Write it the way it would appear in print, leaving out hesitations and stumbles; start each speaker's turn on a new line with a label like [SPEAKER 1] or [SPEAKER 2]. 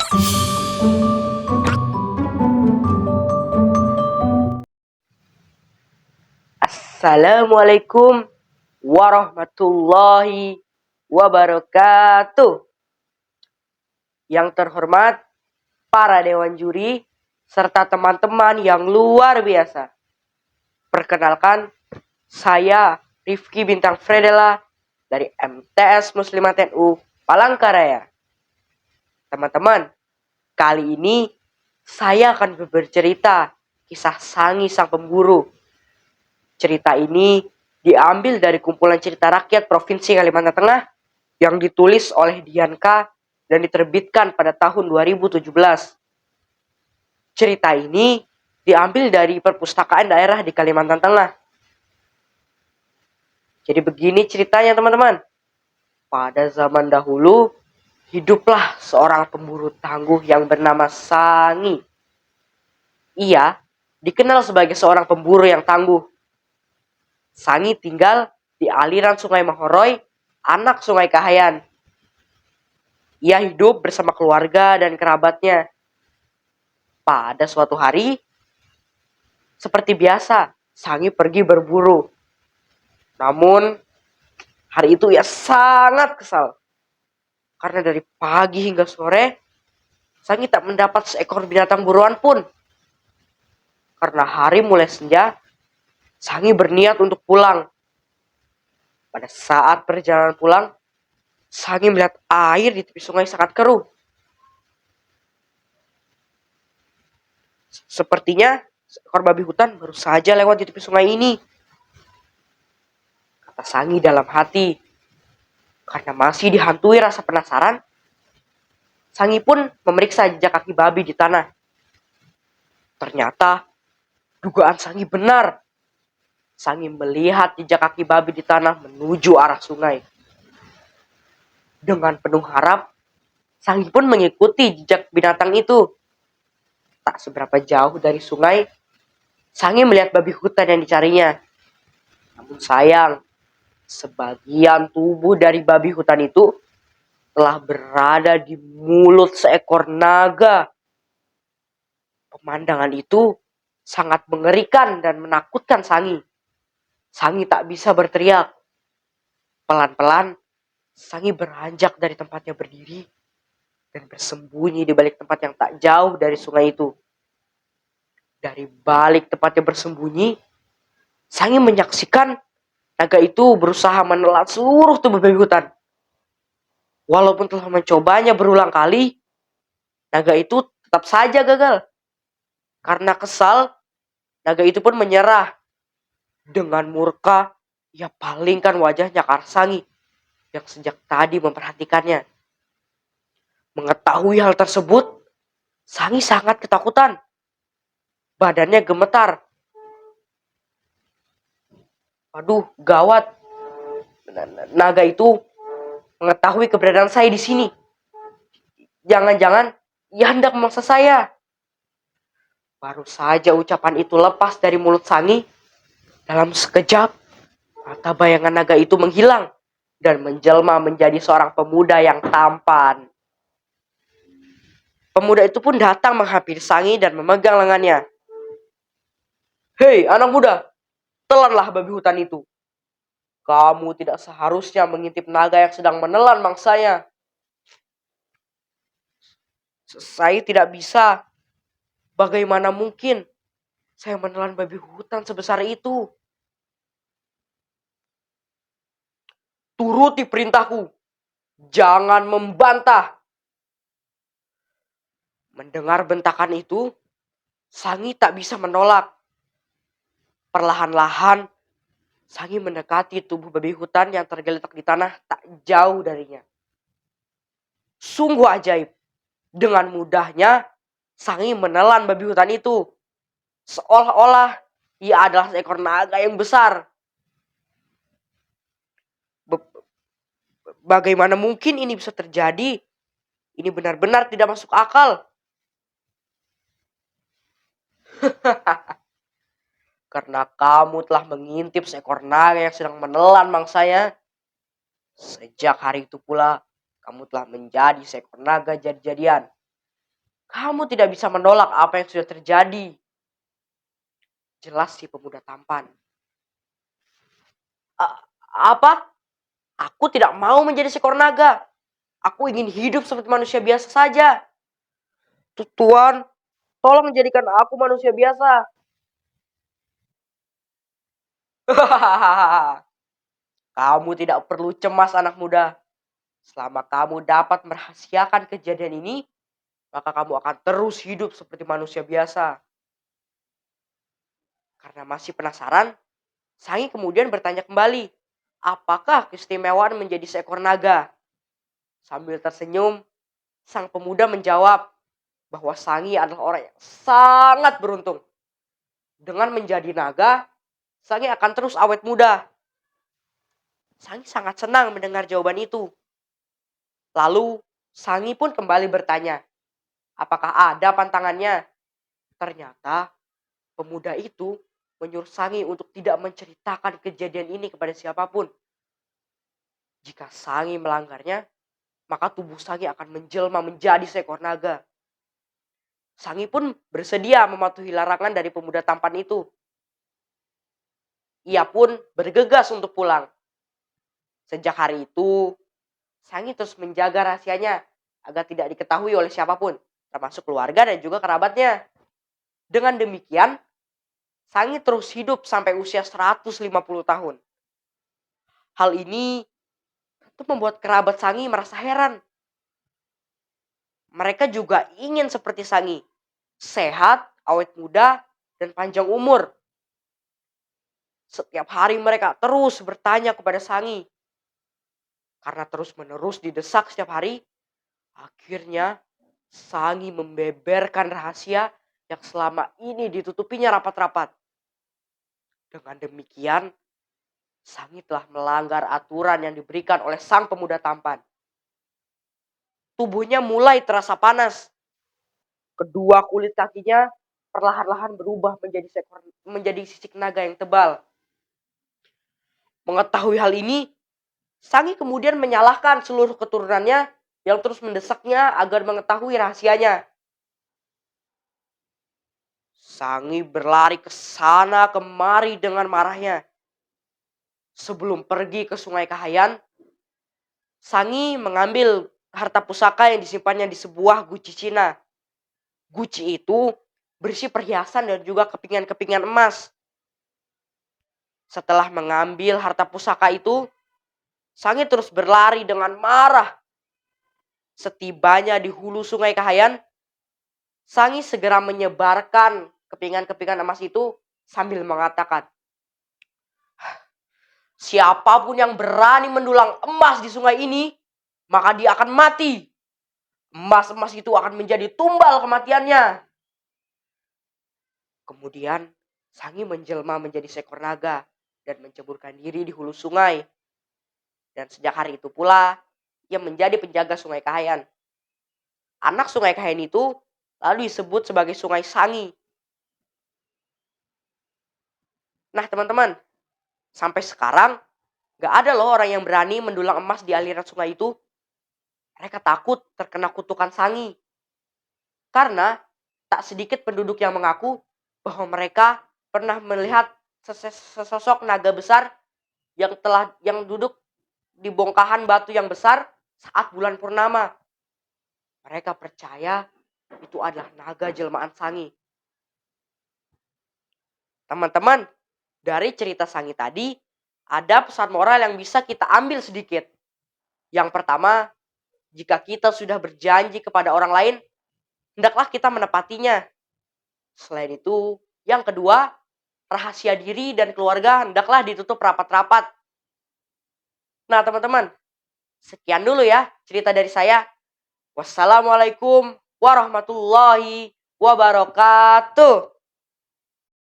[SPEAKER 1] Assalamualaikum warahmatullahi wabarakatuh. Yang terhormat para dewan juri serta teman-teman yang luar biasa. Perkenalkan, saya Rifki Bintang Fredela dari MTS Muslimat NU Palangkaraya. Teman-teman, kali ini saya akan bercerita kisah Sangi sang pemburu. Cerita ini diambil dari kumpulan cerita rakyat Provinsi Kalimantan Tengah yang ditulis oleh Dianka dan diterbitkan pada tahun 2017. Cerita ini diambil dari perpustakaan daerah di Kalimantan Tengah. Jadi begini ceritanya teman-teman. Pada zaman dahulu, hiduplah seorang pemburu tangguh yang bernama Sangi. Ia dikenal sebagai seorang pemburu yang tangguh. Sangi tinggal di aliran Sungai Mahoroy, anak Sungai Kahayan. Ia hidup bersama keluarga dan kerabatnya. Pada suatu hari, seperti biasa, Sangi pergi berburu. Namun, hari itu ia sangat kesal. Karena dari pagi hingga sore, Sangi tak mendapat seekor binatang buruan pun. Karena hari mulai senja, Sangi berniat untuk pulang. Pada saat perjalanan pulang, Sangi melihat air di tepi sungai sangat keruh. Sepertinya seekor babi hutan baru saja lewat di tepi sungai ini, kata Sangi dalam hati. Karena masih dihantui rasa penasaran, Sangi pun memeriksa jejak kaki babi di tanah. Ternyata dugaan Sangi benar. Sangi melihat jejak kaki babi di tanah menuju arah sungai. Dengan penuh harap, Sangi pun mengikuti jejak binatang itu. Tak seberapa jauh dari sungai, Sangi melihat babi hutan yang dicarinya. Namun sayang, sebagian tubuh dari babi hutan itu telah berada di mulut seekor naga. Pemandangan itu sangat mengerikan dan menakutkan Sangi. Sangi tak bisa berteriak. Pelan-pelan, Sangi beranjak dari tempatnya berdiri dan bersembunyi di balik tempat yang tak jauh dari sungai itu. Dari balik tempatnya bersembunyi, Sangi menyaksikan naga itu berusaha menelan seluruh tubuh babi hutan. Walaupun telah mencobanya berulang kali, naga itu tetap saja gagal. Karena kesal, naga itu pun menyerah. Dengan murka, ia palingkan wajahnya ke arah Sangi yang sejak tadi memperhatikannya. Mengetahui hal tersebut, Sangi sangat ketakutan. Badannya gemetar. Aduh, gawat. Naga itu mengetahui keberadaan saya di sini. Jangan-jangan ia hendak memaksa saya. Baru saja ucapan itu lepas dari mulut Sangi, dalam sekejap, mata bayangan naga itu menghilang dan menjelma menjadi seorang pemuda yang tampan. Pemuda itu pun datang menghampiri Sangi dan memegang lengannya. Hei anak muda, telanlah babi hutan itu. Kamu tidak seharusnya mengintip naga yang sedang menelan mangsanya. Saya tidak bisa. Bagaimana mungkin saya menelan babi hutan sebesar itu? Turuti perintahku. Jangan membantah. Mendengar bentakan itu, Sangi tak bisa menolak. Perlahan-lahan, Sangi mendekati tubuh babi hutan yang tergeletak di tanah tak jauh darinya. Sungguh ajaib. Dengan mudahnya, Sangi menelan babi hutan itu. Seolah-olah ia adalah seekor naga yang besar. Bagaimana mungkin ini bisa terjadi? Ini benar-benar tidak masuk akal. Karena kamu telah mengintip seekor naga yang sedang menelan mangsanya. Sejak hari itu pula, kamu telah menjadi seekor naga jadi-jadian. Kamu tidak bisa menolak apa yang sudah terjadi. Jelas si pemuda tampan. "A- Apa? Aku tidak mau menjadi seekor naga. Aku ingin hidup seperti manusia biasa saja. Tuan, tolong jadikan aku manusia biasa." Kamu tidak perlu cemas anak muda. Selama kamu dapat merahasiakan kejadian ini, maka kamu akan terus hidup seperti manusia biasa. Karena masih penasaran, Sangi kemudian bertanya kembali, apakah keistimewaan menjadi seekor naga? Sambil tersenyum, sang pemuda menjawab bahwa Sangi adalah orang yang sangat beruntung. Dengan menjadi naga, Sangi akan terus awet muda. Sangi sangat senang mendengar jawaban itu. Lalu, Sangi pun kembali bertanya, apakah ada pantangannya? Ternyata, pemuda itu menyuruh Sangi untuk tidak menceritakan kejadian ini kepada siapapun. Jika Sangi melanggarnya, maka tubuh Sangi akan menjelma menjadi seekor naga. Sangi pun bersedia mematuhi larangan dari pemuda tampan itu. Ia pun bergegas untuk pulang. Sejak hari itu, Sangi terus menjaga rahasianya agar tidak diketahui oleh siapapun, termasuk keluarga dan juga kerabatnya. Dengan demikian, Sangi terus hidup sampai usia 150 tahun. Hal ini itu membuat kerabat Sangi merasa heran. Mereka juga ingin seperti Sangi, sehat, awet muda, dan panjang umur. Setiap hari mereka terus bertanya kepada Sangi. Karena terus-menerus didesak setiap hari, akhirnya Sangi membeberkan rahasia yang selama ini ditutupinya rapat-rapat. Dengan demikian, Sangi telah melanggar aturan yang diberikan oleh sang pemuda tampan. Tubuhnya mulai terasa panas. Kedua kulit kakinya perlahan-lahan berubah menjadi sisik naga yang tebal. Mengetahui hal ini, Sangi kemudian menyalahkan seluruh keturunannya yang terus mendesaknya agar mengetahui rahasianya. Sangi berlari ke sana kemari dengan marahnya. Sebelum pergi ke Sungai Kahayan, Sangi mengambil harta pusaka yang disimpannya di sebuah guci Cina. Guci itu berisi perhiasan dan juga kepingan-kepingan emas. Setelah mengambil harta pusaka itu, Sangi terus berlari dengan marah. Setibanya di hulu Sungai Kahayan, Sangi segera menyebarkan kepingan-kepingan emas itu sambil mengatakan, siapapun yang berani mendulang emas di sungai ini, maka dia akan mati. Emas-emas itu akan menjadi tumbal kematiannya. Kemudian Sangi menjelma menjadi seekor naga dan menceburkan diri di hulu sungai. Dan sejak hari itu pula, ia menjadi penjaga Sungai Kahayan. Anak Sungai Kahayan itu lalu disebut sebagai Sungai Sangi. Nah teman-teman, sampai sekarang gak ada loh orang yang berani mendulang emas di aliran sungai itu. Mereka takut terkena kutukan Sangi. Karena tak sedikit penduduk yang mengaku bahwa mereka pernah melihat sesosok naga besar yang duduk di bongkahan batu yang besar saat bulan purnama. Mereka percaya itu adalah naga jelmaan Sangi. Teman-teman, dari cerita Sangi tadi, ada pesan moral yang bisa kita ambil sedikit. Yang pertama, jika kita sudah berjanji kepada orang lain, hendaklah kita menepatinya. Selain itu, yang kedua, rahasia diri dan keluarga hendaklah ditutup rapat-rapat. Nah teman-teman, sekian dulu ya cerita dari saya. Wassalamualaikum warahmatullahi wabarakatuh.